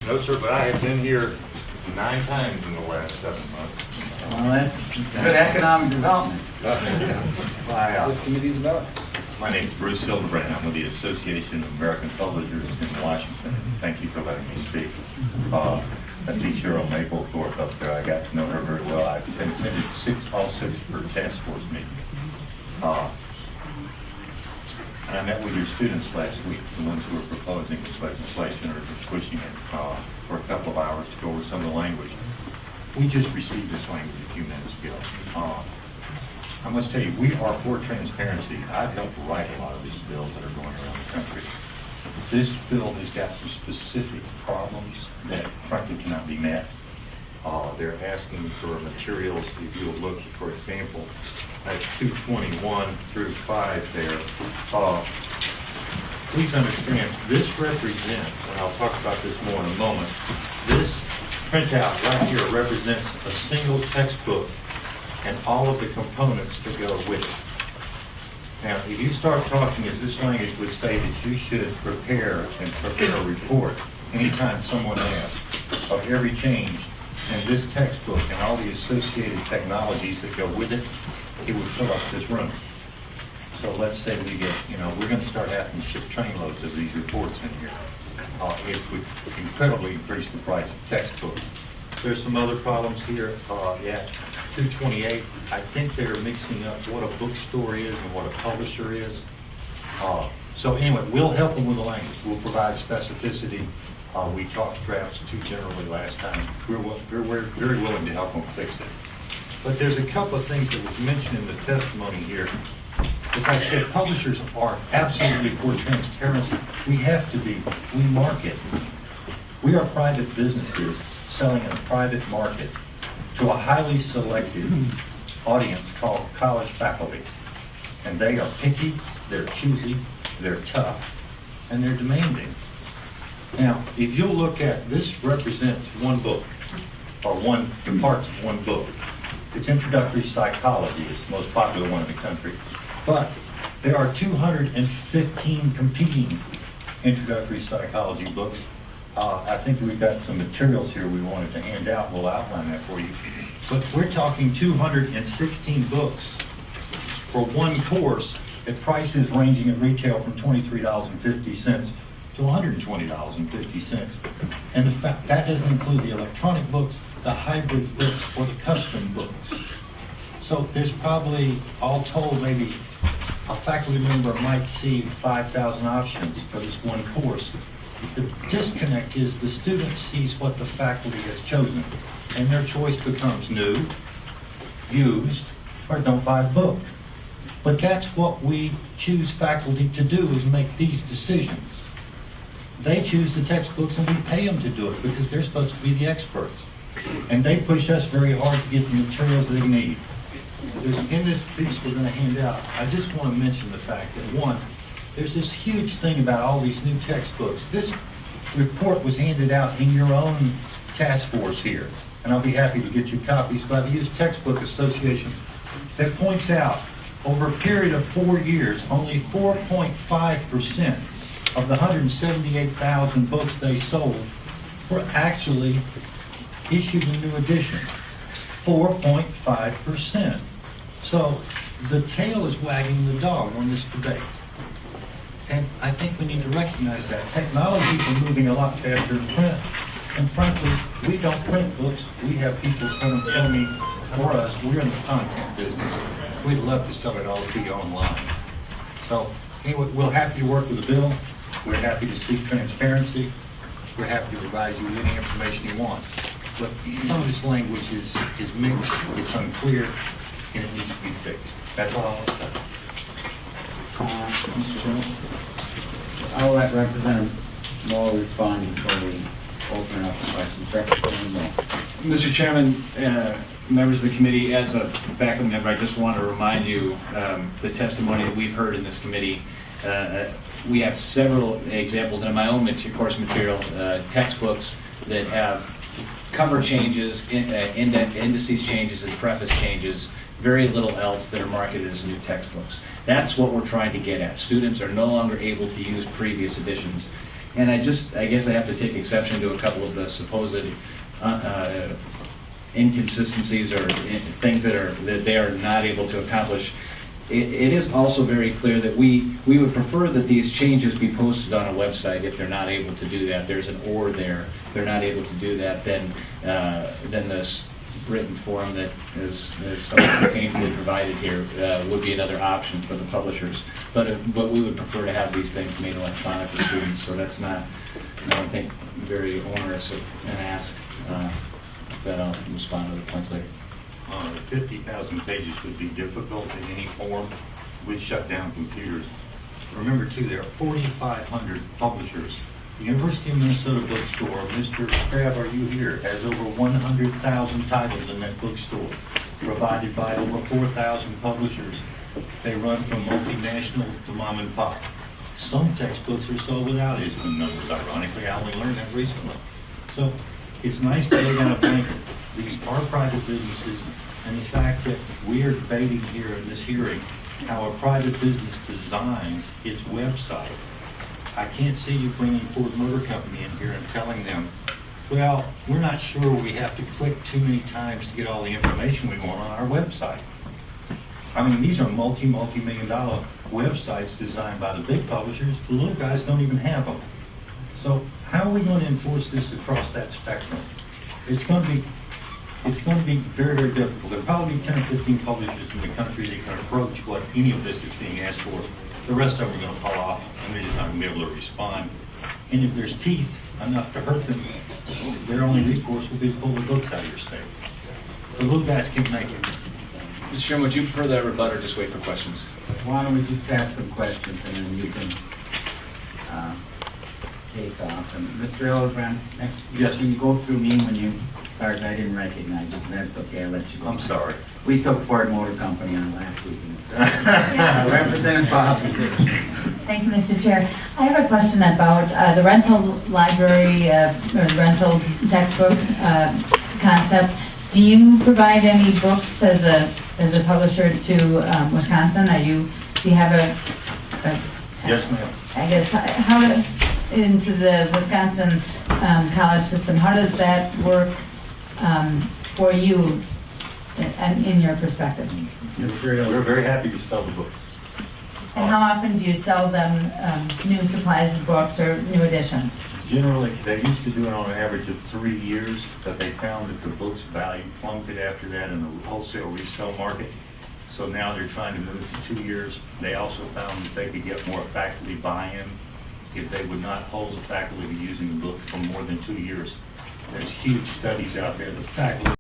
No, sir, but I have been here 9 times in the last 7 months. Well, that's good economic development. This committee's about. My name is Bruce Hildebrand. I'm with the Association of American Publishers in Washington. Thank you for letting me speak. I see Cheryl Mapplethorpe up there. I got to know her very well. I've attended all six of her task force meetings. And I met with your students last week, the ones who are proposing this legislation or just pushing it for a couple of hours to go over some of the language. We just received this language a few minutes ago. I must tell you, we are for transparency. I've helped write a lot of these bills that are going around the country. This bill has got some specific problems that frankly cannot be met. They're asking for materials. If you'll look, for example, at 221 through 5 there, please understand, this represents, and I'll talk about this more in a moment, this printout right here represents a single textbook and all of the components that go with it. Now, if you start talking, as this language would say, that you should prepare a report anytime someone asks of every change in this textbook and all the associated technologies that go with it, it would fill up this room. So let's say we get, we're going to start having to ship trainloads of these reports in here. It would incredibly increase the price of textbooks. There's some other problems here. 228, I think they're mixing up what a bookstore is and what a publisher is. So anyway, we'll help them with the language. We'll provide specificity. We talked drafts too generally last time. We're very willing to help them fix it. But there's a couple of things that was mentioned in the testimony here. As I said, publishers are absolutely for transparency. We have to be. We market. We are private businesses selling in a private market to a highly selected audience called college faculty. And they are picky, they're choosy, they're tough, and they're demanding. Now, if you'll look at, this represents one book, or parts of one book. It's Introductory Psychology. It's the most popular one in the country. But there are 215 competing introductory psychology books. I think we've got some materials here we wanted to hand out. We'll outline that for you. But we're talking 216 books for one course at prices ranging at retail from $23.50 to $120.50. And the fact that doesn't include the electronic books, the hybrid books, or the custom books. So there's probably, all told, maybe a faculty member might see 5,000 options for this one course. The disconnect is the student sees what the faculty has chosen, and their choice becomes new, used, or don't buy a book. But that's what we choose faculty to do, is make these decisions. They choose the textbooks and we pay them to do it because they're supposed to be the experts. And they push us very hard to get the materials they need. In this piece we're going to hand out, I just want to mention the fact that, one, there's this huge thing about all these new textbooks. This report was handed out in your own task force here, and I'll be happy to get you copies, but I've used Textbook Association that points out over a period of 4 years, only 4.5% of the 178,000 books they sold were actually issued in new editions. 4.5%. So the tail is wagging the dog on this debate. And I think we need to recognize that. Technology is moving a lot faster than print. And frankly, we don't print books. We have people print them for us. We're in the content business. We'd love to sell it all to you online. So anyway, we're happy to work with the bill. We're happy to seek transparency. We're happy to provide you with any information you want. But some of this language is mixed, it's unclear, and it needs to be fixed. That's all I want to say. Mr. Chairman, I'll let Representative Moore respond before we open it up to questions. Representative Moore. Mr. Chairman, members of the committee, as a faculty member, I just want to remind you the testimony that we've heard in this committee. We have several examples in my own course material, textbooks that have cover changes, indices changes, and preface changes, very little else that are marketed as new textbooks. That's what we're trying to get at. Students are no longer able to use previous editions. And I guess I have to take exception to a couple of the supposed inconsistencies or things that they are not able to accomplish. It is also very clear that we would prefer that these changes be posted on a website. If they're not able to do that, there's an or there. If they're not able to do that, then this written form that is somewhat painfully provided here would be another option for the publishers. But we would prefer to have these things made electronic for students, so that's not, I don't think, very onerous an ask. But I'll respond to the points later. 50,000 pages would be difficult in any form. We'd shut down computers. Remember, too, there are 4,500 publishers. The University of Minnesota bookstore, Mr. Crabb, are you here, has over 100,000 titles in that bookstore, provided by over 4,000 publishers. They run from multinational to mom and pop. Some textbooks are sold without ISBN numbers, ironically. I only learned that recently. So it's nice to lay down a blanket. These are private businesses, and the fact that we are debating here in this hearing how a private business designs its website, I can't see you bringing Ford Motor Company in here and telling them, well, we're not sure we have to click too many times to get all the information we want on our website. I mean, these are multi-million dollar websites designed by the big publishers. The little guys don't even have them. So how are we going to enforce this across that spectrum? It's going to be very, very difficult. There will probably be 10 or 15 publishers in the country that can approach what any of this is being asked for. The rest of them are going to fall off, and they're just not going to be able to respond. And if there's teeth enough to hurt them, their only recourse will be to pull the books out of your state. The little guys can't make it. Mr. Chairman, would you prefer that rebut or just wait for questions? Why don't we just ask some questions and then you can take off. And Mr. Hildebrand, next, Yes. can you go through me when you started? I didn't recognize you. That's okay. I'll let you go. I'm sorry. We took Ford Motor Company on last week. Representative Bob. Thank you, Mr. Chair. I have a question about the rental library or rental textbook concept. Do you provide any books as a publisher to Wisconsin? Do you have a Yes, ma'am. I guess how into the Wisconsin college system? How does that work for you and in your perspective? We're very happy to sell the books. And how often do you sell them new supplies of books or new editions? Generally, they used to do it on an average of 3 years, but they found that the book's value plummeted after that in the wholesale resale market. So now they're trying to move to 2 years. They also found that they could get more faculty buy-in if they would not hold the faculty to using the book for more than 2 years. There's huge studies out there. The faculty